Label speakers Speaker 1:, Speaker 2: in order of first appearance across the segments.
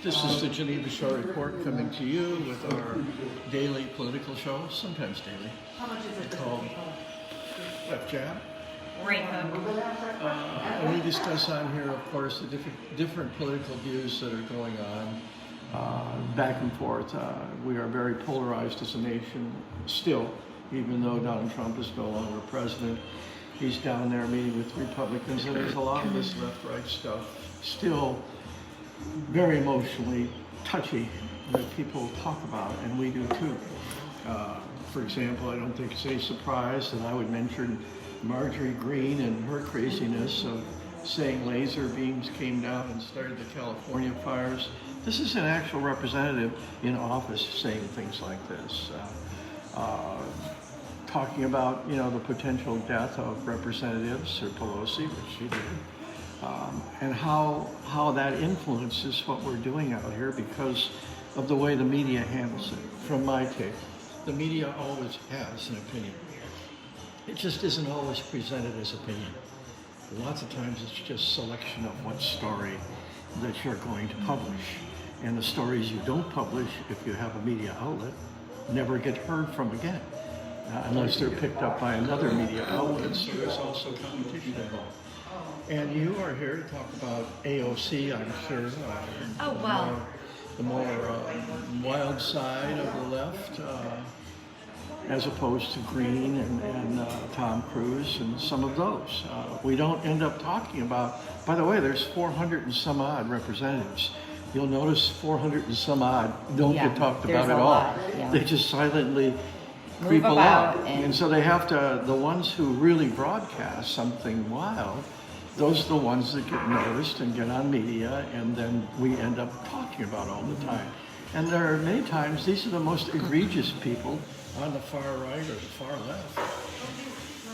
Speaker 1: This is the Geneva Show Report coming to you with our daily political show, sometimes daily, called Left Jab.
Speaker 2: Right hook.
Speaker 1: And we discuss on here, of course, the different political views that are going on back and forth. We are very polarized as a nation still, even though Donald Trump is no longer president. He's down there meeting with Republicans, and there's a lot of this left-right stuff still very emotionally touchy that people talk about, and we do too. For example, I don't think it's a surprise that I would mention Marjorie Greene and her craziness of saying laser beams came down and started the California fires. This is an actual representative in office saying things like this. Talking about, the potential death of representatives or Pelosi, which she did. And how that influences what we're doing out here because of the way the media handles it. From my take, the media always has an opinion. It just isn't always presented as opinion. Lots of times it's just selection of what story that you're going to publish. And the stories you don't publish, if you have a media outlet, never get heard from again, unless they're picked up by another media outlet. So there's also competition involved. And you are here to talk about AOC, I'm sure. The more wild side of the left, as opposed to Green and Tom Cruise and some of those. We don't end up talking about, by the way, there's 400 and some odd representatives. You'll notice 400 and some odd don't get talked about at all. They just silently creep along. And so they have to, the ones who really broadcast something wild, those are the ones that get noticed and get on media, and then we end up talking about all the time. And there are many times, these are the most egregious people on the far right or the far left.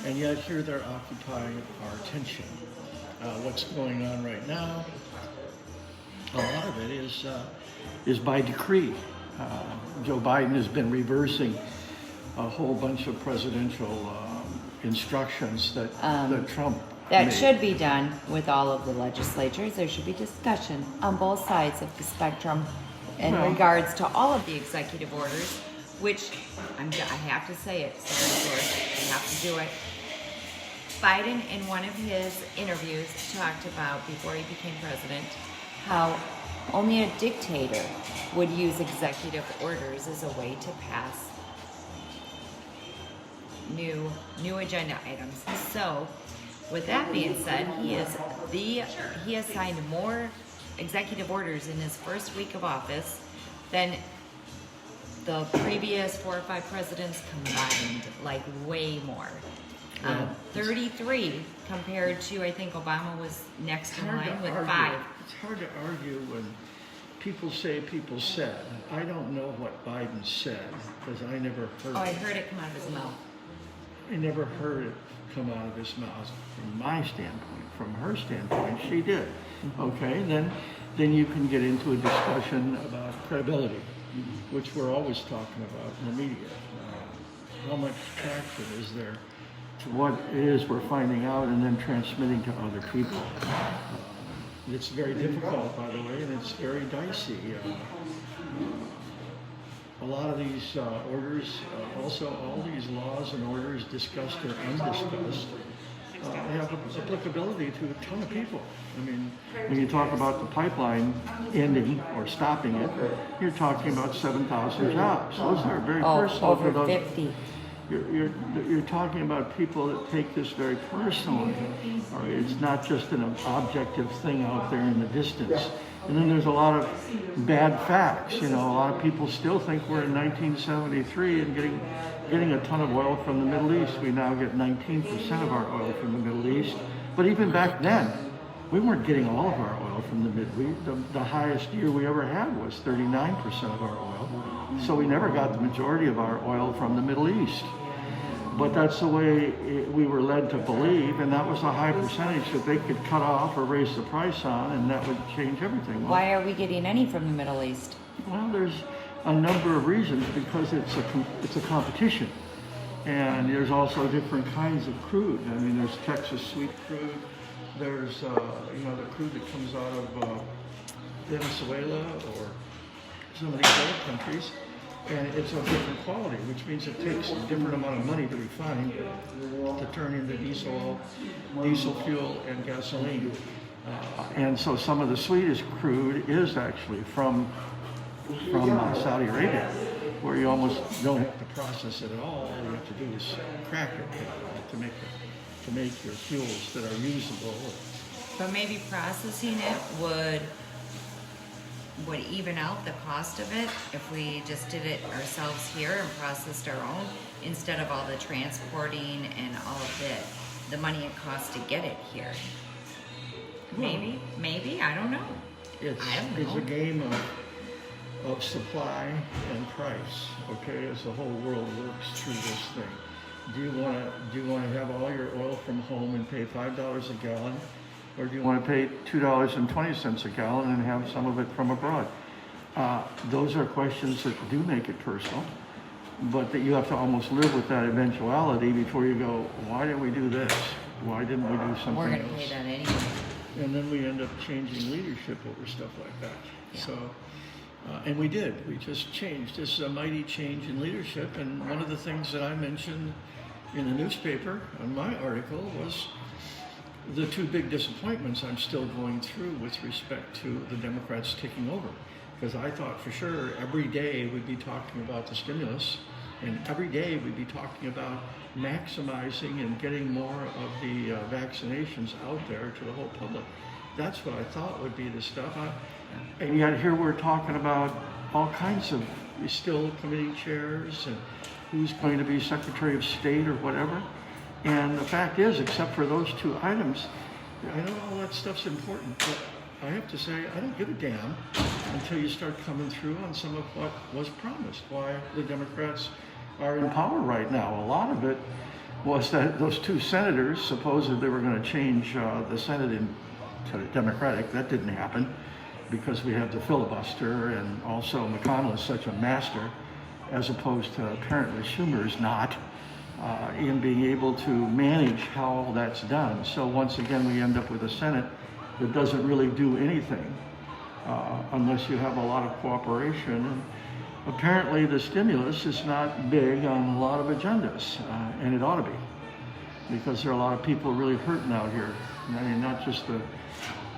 Speaker 1: And yet here they're occupying our attention. What's going on right now, a lot of it is by decree. Joe Biden has been reversing a whole bunch of presidential instructions that Trump
Speaker 2: That should be done with all of the legislatures. There should be discussion on both sides of the spectrum in regards to all of the executive orders, which I have to say it, Sarah Source, I have to do it. Biden, in one of his interviews, talked about, before he became president, how only a dictator would use executive orders as a way to pass new agenda items. So, with that being said, he has signed more executive orders in his first week of office than the previous 4 or 5 presidents combined, like way more. 33 compared to, I think Obama was next in line with 5.
Speaker 1: It's hard to argue when people say people said. I don't know what Biden said because I never heard
Speaker 2: I heard it come out of his mouth.
Speaker 1: I never heard it come out of his mouth from my standpoint. From her standpoint, she did. Okay, then you can get into a discussion about credibility, which we're always talking about in the media. How much traction is there to what it is we're finding out and then transmitting to other people? It's very difficult, by the way, and it's very dicey. A lot of these orders, also all these laws and orders discussed or undiscussed, have applicability to a ton of people. I mean, when you talk about the pipeline ending or stopping it, you're talking about 7,000 jobs. Those are very personal.
Speaker 2: Over 50.
Speaker 1: You're talking about people that take this very personally. Or it's not just an objective thing out there in the distance. And then there's a lot of bad facts. A lot of people still think we're in 1973 and getting a ton of oil from the Middle East. We now get 19% of our oil from the Middle East. But even back then, we weren't getting all of our oil from the Middle East. The highest year we ever had was 39% of our oil. So we never got the majority of our oil from the Middle East. But that's the way we were led to believe, and that was a high percentage that they could cut off or raise the price on, and that would change everything. Well,
Speaker 2: why are we getting any from the Middle East?
Speaker 1: Well, there's a number of reasons, because it's a competition, and there's also different kinds of crude. I mean, there's Texas sweet crude. There's the crude that comes out of Venezuela or some of these other countries, and it's of different quality, which means it takes a different amount of money to refine to turn into diesel fuel and gasoline. And so some of the sweetest crude is actually from Saudi Arabia, where you almost don't have to process it at all. All you have to do is crack it to make your fuels that are usable.
Speaker 2: But maybe processing it would even out the cost of it if we just did it ourselves here and processed our own, instead of all the transporting and all of the money it costs to get it here. Maybe, I don't know.
Speaker 1: It's a game of supply and price, okay, as the whole world works through this thing. Do you want to have all your oil from home and pay $5 a gallon? Or do you want to pay $2.20 a gallon and have some of it from abroad? Those are questions that do make it personal, but that you have to almost live with that eventuality before you go, why didn't we do this? Why didn't we do something
Speaker 2: We're going to
Speaker 1: else?
Speaker 2: pay that anyway.
Speaker 1: And then we end up changing leadership over stuff like that.
Speaker 2: Yeah.
Speaker 1: So, and we did. We just changed. This is a mighty change in leadership. And one of the things that I mentioned in the newspaper on my article was the two big disappointments I'm still going through with respect to the Democrats taking over. Because I thought for sure every day we'd be talking about the stimulus, and every day we'd be talking about maximizing and getting more of the vaccinations out there to the whole public. That's what I thought would be the stuff. And yet here we're talking about all kinds of still committee chairs and who's going to be Secretary of State or whatever. And the fact is, except for those two items, I know all that stuff's important, but I have to say, I don't give a damn until you start coming through on some of what was promised, why the Democrats are in power right now. A lot of it was that those two senators supposedly they were going to change the Senate into Democratic. That didn't happen because we have the filibuster, and also McConnell is such a master, as opposed to apparently Schumer is not. In being able to manage how all that's done. So once again, we end up with a Senate that doesn't really do anything unless you have a lot of cooperation. And apparently the stimulus is not big on a lot of agendas, and it ought to be, because there are a lot of people really hurting out here. I mean, not just the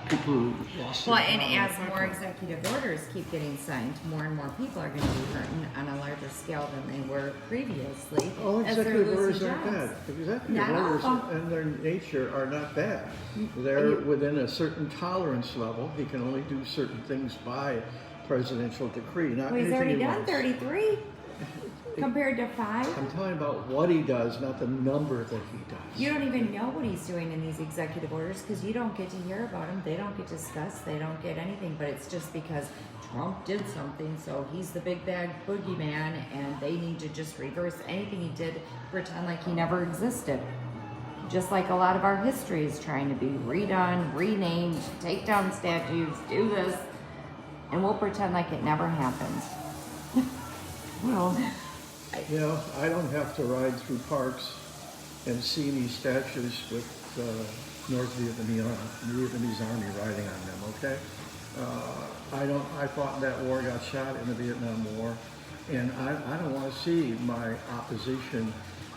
Speaker 1: people who lost their
Speaker 2: Well, and
Speaker 1: job.
Speaker 2: as more executive orders keep getting signed, more and more people are going to be hurting on a larger scale than they were previously.
Speaker 1: All
Speaker 2: as they're
Speaker 1: executive orders
Speaker 2: losing
Speaker 1: aren't
Speaker 2: jobs.
Speaker 1: bad. Executive
Speaker 2: Not all
Speaker 1: orders
Speaker 2: of them.
Speaker 1: and their nature are not bad. They're within a certain tolerance level. He can only do certain things by presidential decree, not
Speaker 2: Well, he's
Speaker 1: anything
Speaker 2: already
Speaker 1: he
Speaker 2: done
Speaker 1: wants.
Speaker 2: 33 compared to 5.
Speaker 1: I'm talking about what he does, not the number that he does.
Speaker 2: You don't even know what he's doing in these executive orders because you don't get to hear about them. They don't get discussed. They don't get anything. But it's just because Trump did something, so he's the big bad boogeyman, and they need to just reverse anything he did, pretend like he never existed. Just like a lot of our history is trying to be redone, renamed, take down statues, do this, and we'll pretend like it never happened.
Speaker 1: Well, you know, I don't have to ride through parks and see these statues with North Vietnamese Army riding on them, okay? I fought in that war, got shot in the Vietnam War, and I don't want to see my opposition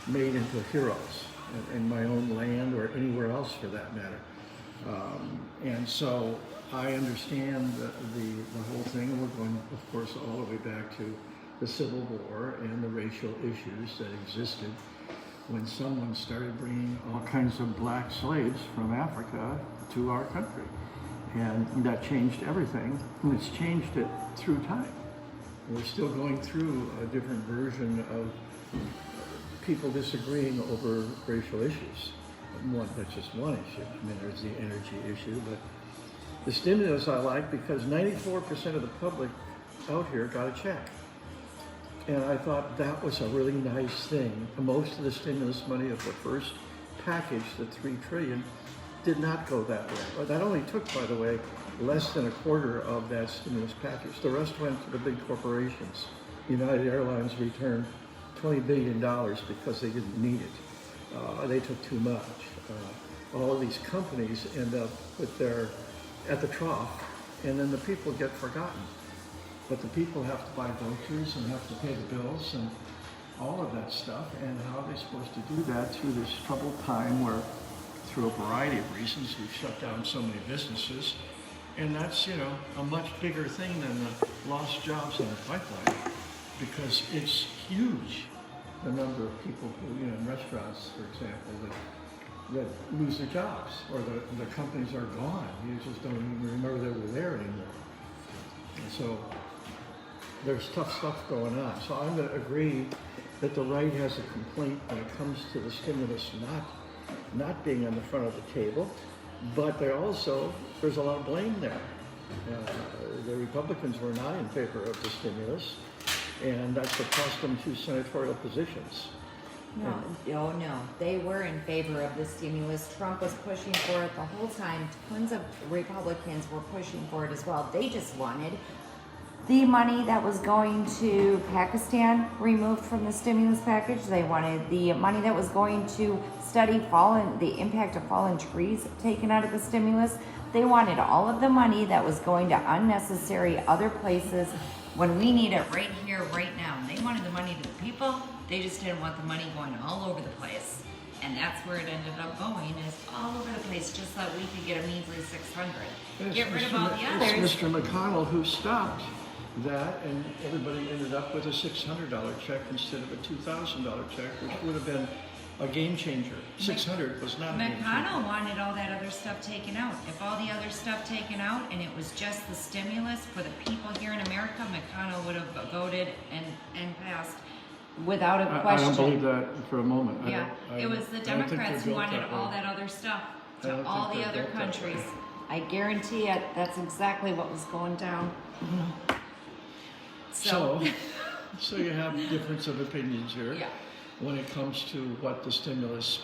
Speaker 1: made into heroes in my own land or anywhere else for that matter. And so I understand the whole thing, and we're going, of course, all the way back to the Civil War and the racial issues that existed when someone started bringing all kinds of black slaves from Africa to our country. And that changed everything, and it's changed it through time. We're still going through a different version of people disagreeing over racial issues. That's just one issue. I mean, there's the energy issue, but the stimulus I like because 94% of the public out here got a check. And I thought that was a really nice thing. Most of the stimulus money of the first package, the $3 trillion, did not go that way. That only took, by the way, less than a quarter of that stimulus package. The rest went to the big corporations. United Airlines returned $20 billion because they didn't need it. They took too much. All of these companies end up with at the trough, and then the people get forgotten. But the people have to buy groceries and have to pay the bills and all of that stuff. And how are they supposed to do that through this troubled time where, through a variety of reasons, we've shut down so many businesses? And that's, you know, a much bigger thing than the lost jobs in the pipeline, because it's huge, the number of people who, you know, in restaurants, for example, that lose their jobs, or the companies are gone. You just don't even remember they were there anymore. And so there's tough stuff going on. So I'm going to agree that the right has a complaint when it comes to the stimulus not being on the front of the table, but there's a lot of blame there. The Republicans were not in favor of the stimulus, and that's what cost them 2 senatorial positions.
Speaker 2: No, they were in favor of the stimulus. Trump was pushing for it the whole time. Tons of Republicans were pushing for it as well. They just wanted the money that was going to Pakistan removed from the stimulus package. They wanted the money that was going to study the impact of fallen trees taken out of the stimulus. They wanted all of the money that was going to unnecessary other places when we need it right here, right now. And they wanted the money to the people. They just didn't want the money going all over the place. And that's where it ended up going, is all over the place, just so that we could get a measly 600. Get rid of all the others.
Speaker 1: It's Mr. McConnell who stopped that, and everybody ended up with a $600 check instead of a $2,000 check, which would have been a game changer. 600 was not a game changer.
Speaker 2: McConnell wanted all that other stuff taken out. If all the other stuff taken out and it was just the stimulus for the people here in America, McConnell would have voted and passed without a question.
Speaker 1: I don't believe that for a moment.
Speaker 2: Yeah, it was the Democrats who wanted all that other stuff to all the other countries. I guarantee it, that's exactly what was going down.
Speaker 1: So you have difference of opinions here.
Speaker 2: Yeah.
Speaker 1: When it comes to what the stimulus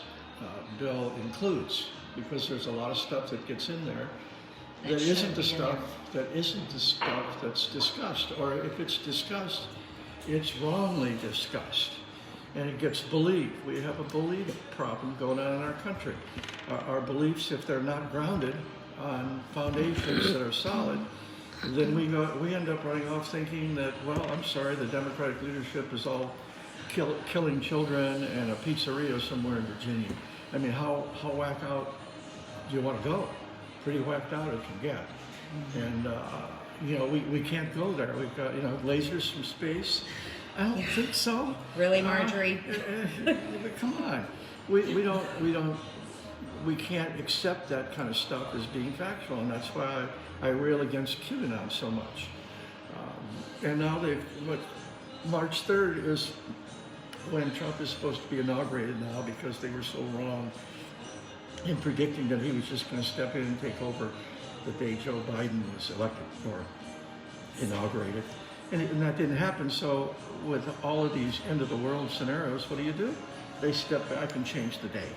Speaker 1: bill includes, because there's a lot of stuff that gets in there that isn't the stuff that's discussed, or if it's discussed, it's wrongly discussed, and it gets believed. We have a belief problem going on in our country. Our beliefs, if they're not grounded on foundations that are solid, then we end up running off thinking that, well, I'm sorry, the Democratic leadership is all killing children and a pizzeria somewhere in Virginia. I mean, how whacked out do you want to go? Pretty whacked out as you get. And, we can't go there. We've got, lasers from space. I don't think so.
Speaker 2: Really, Marjorie?
Speaker 1: Come on. We can't accept that kind of stuff as being factual, and that's why I rail against QAnon so much. And now March 3rd is when Trump is supposed to be inaugurated now, because they were so wrong in predicting that he was just going to step in and take over the day Joe Biden was elected or inaugurated. And that didn't happen. So with all of these end of the world scenarios, what do? They step back and change the day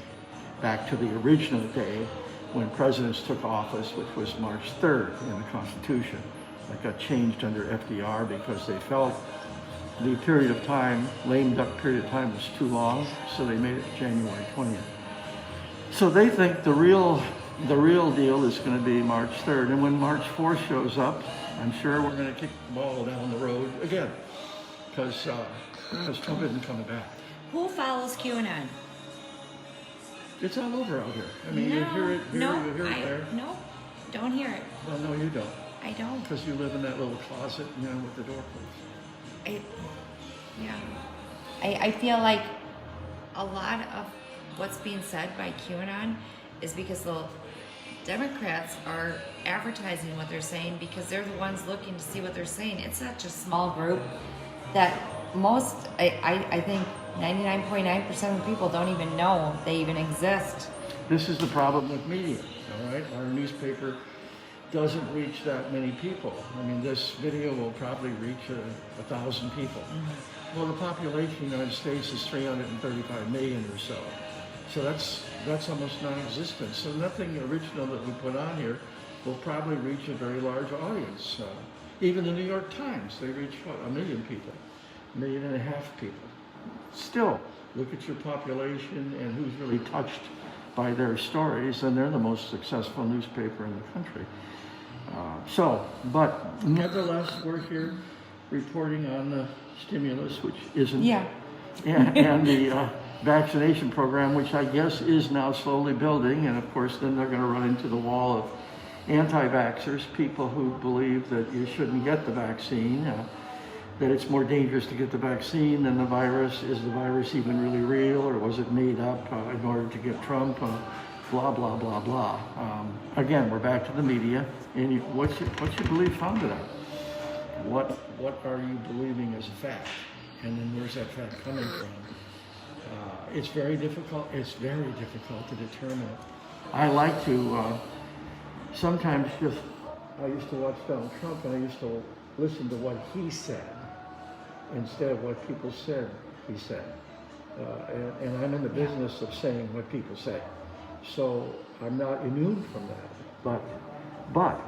Speaker 1: back to the original day when presidents took office, which was March 3rd in the Constitution. That got changed under FDR because they felt the period of time, lame duck period of time, was too long, so they made it January 20th. So they think the real deal is going to be March 3rd, and when March 4th shows up, I'm sure we're going to kick the ball down the road again, because Trump isn't coming back.
Speaker 2: Who follows QAnon?
Speaker 1: It's all over out here. I mean, you hear it here, you hear it there.
Speaker 2: No, don't hear it.
Speaker 1: Well, no, you don't.
Speaker 2: I don't.
Speaker 1: Because you live in that little closet, with the door closed.
Speaker 2: I feel like a lot of what's being said by QAnon is because the Democrats are advertising what they're saying, because they're the ones looking to see what they're saying. It's such a small group that I think 99.9% of the people don't even know they even exist.
Speaker 1: This is the problem with media, all right? Our newspaper doesn't reach that many people. I mean, this video will probably reach 1,000 people. Mm-hmm. Well, the population of the United States is 335 million or so. So that's almost non-existent. So nothing original that we put on here will probably reach a very large audience. Even the New York Times, they reach, 1 million people, 1.5 million people. Still, look at your population and who's really touched by their stories, and they're the most successful newspaper in the country. But nevertheless, we're here reporting on the stimulus, which isn't.
Speaker 2: Yeah.
Speaker 1: And the vaccination program, which I guess is now slowly building. And of course, then they're going to run into the wall of anti-vaxxers, people who believe that you shouldn't get the vaccine, that it's more dangerous to get the vaccine than the virus. Is the virus even really real, or was it made up in order to get Trump? Blah, blah, blah, blah. Again, we're back to the media. And what's your belief founded on? What are you believing as a fact? And then where's that fact coming from? It's very difficult. It's very difficult to determine. I like to sometimes I used to watch Donald Trump, and I used to listen to what he said instead of what people said he said. And I'm in the business of saying what people say. So I'm not immune from that. But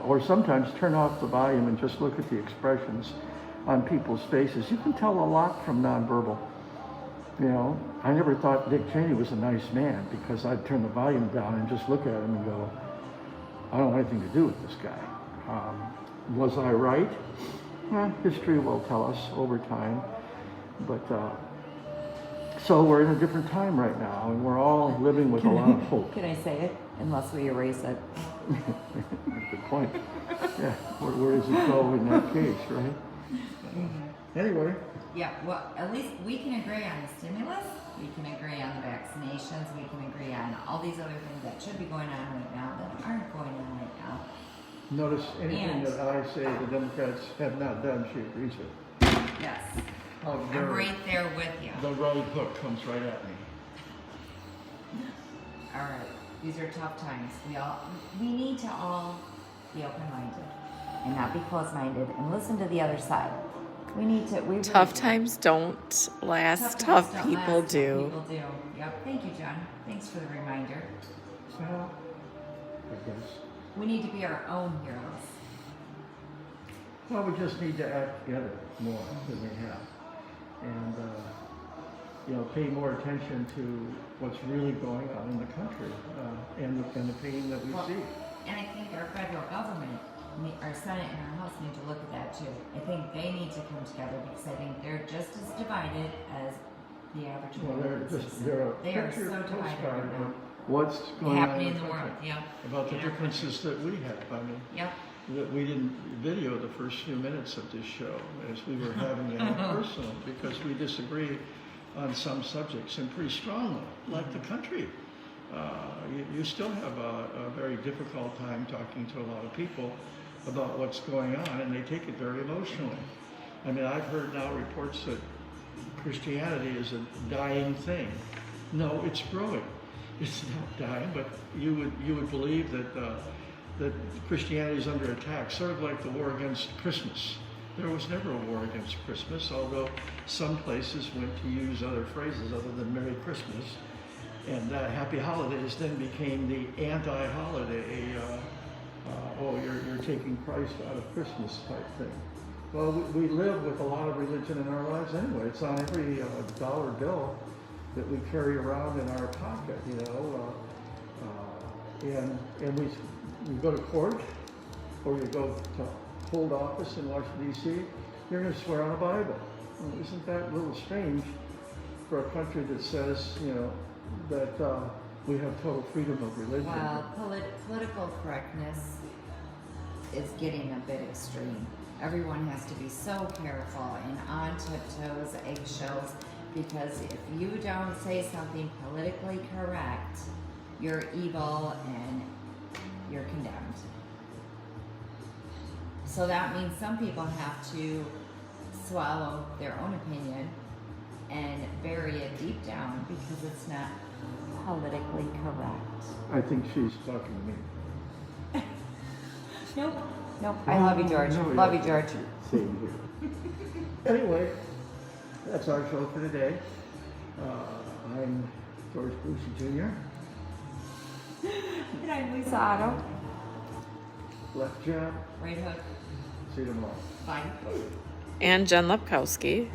Speaker 1: or sometimes turn off the volume and just look at the expressions on people's faces. You can tell a lot from nonverbal. I never thought Dick Cheney was a nice man because I'd turn the volume down and just look at him and go, I don't want anything to do with this guy. Was I right? History will tell us over time. But so we're in a different time right now, and we're all living with a lot of hope.
Speaker 2: Can I say it? Unless we erase it.
Speaker 1: Good point. Yeah, where does it go in that case, right? Anyway.
Speaker 2: Yeah, well, at least we can agree on the stimulus, we can agree on the vaccinations, we can agree on all these other things that should be going on right now that aren't going on right now.
Speaker 1: Notice anything that I say the Democrats have not done, she agrees with.
Speaker 2: Yes.
Speaker 1: How
Speaker 2: I'm
Speaker 1: very-
Speaker 2: right there with you.
Speaker 1: The right hook comes right at me.
Speaker 2: All right, these are tough times. We need to all be open-minded and not be closed-minded and listen to the other side. We need to.
Speaker 3: Tough times don't last. Tough people do.
Speaker 2: People do. Yep. Thank you, John. Thanks for the reminder.
Speaker 1: Well, I guess.
Speaker 2: We need to be our own heroes.
Speaker 1: Well, we just need to act together more than we have. And, pay more attention to what's really going on in the country and the pain that we see.
Speaker 2: And I think our federal government, our Senate and our House need to look at that too. I think they need to come together because I think they're just as divided as the average
Speaker 1: Well,
Speaker 2: American citizen.
Speaker 1: they are
Speaker 2: so divided right now.
Speaker 1: What's going
Speaker 2: Happening
Speaker 1: on
Speaker 2: in the world, yeah.
Speaker 1: About the differences that we have. I mean,
Speaker 2: Yep.
Speaker 1: that we didn't video the first few minutes of this show as we were having it personal because we disagree on some subjects and pretty strongly, like the country. You still have a very difficult time talking to a lot of people about what's going on, and they take it very emotionally. I mean, I've heard now reports that Christianity is a dying thing. No, it's growing. It's not dying, but you would believe that Christianity is under attack, sort of like the war against Christmas. There was never a war against Christmas, although some places went to use other phrases other than Merry Christmas. And Happy Holidays then became the anti-holiday, you're taking Christ out of Christmas type thing. Well, we live with a lot of religion in our lives anyway. It's on every dollar bill that we carry around in our pocket, and we go to court, or you go to hold office in Washington, D.C., you're going to swear on a Bible. Well, isn't that a little strange for a country that says, that we have total freedom of religion?
Speaker 2: Well, political correctness is getting a bit extreme. Everyone has to be so careful and on tiptoes, eggshells, because if you don't say something politically correct, you're evil and you're condemned. So that means some people have to swallow their own opinion and bury it deep down because it's not politically correct.
Speaker 1: I think she's talking to me.
Speaker 2: Nope. I love you, George. Love you, George.
Speaker 1: Same here. Anyway, that's our show for today. I'm George Busey Jr.
Speaker 2: And I'm Lisa Otto.
Speaker 1: Left jab.
Speaker 2: Right hook.
Speaker 1: See you tomorrow.
Speaker 2: Bye.
Speaker 3: And Jen Lepkowski.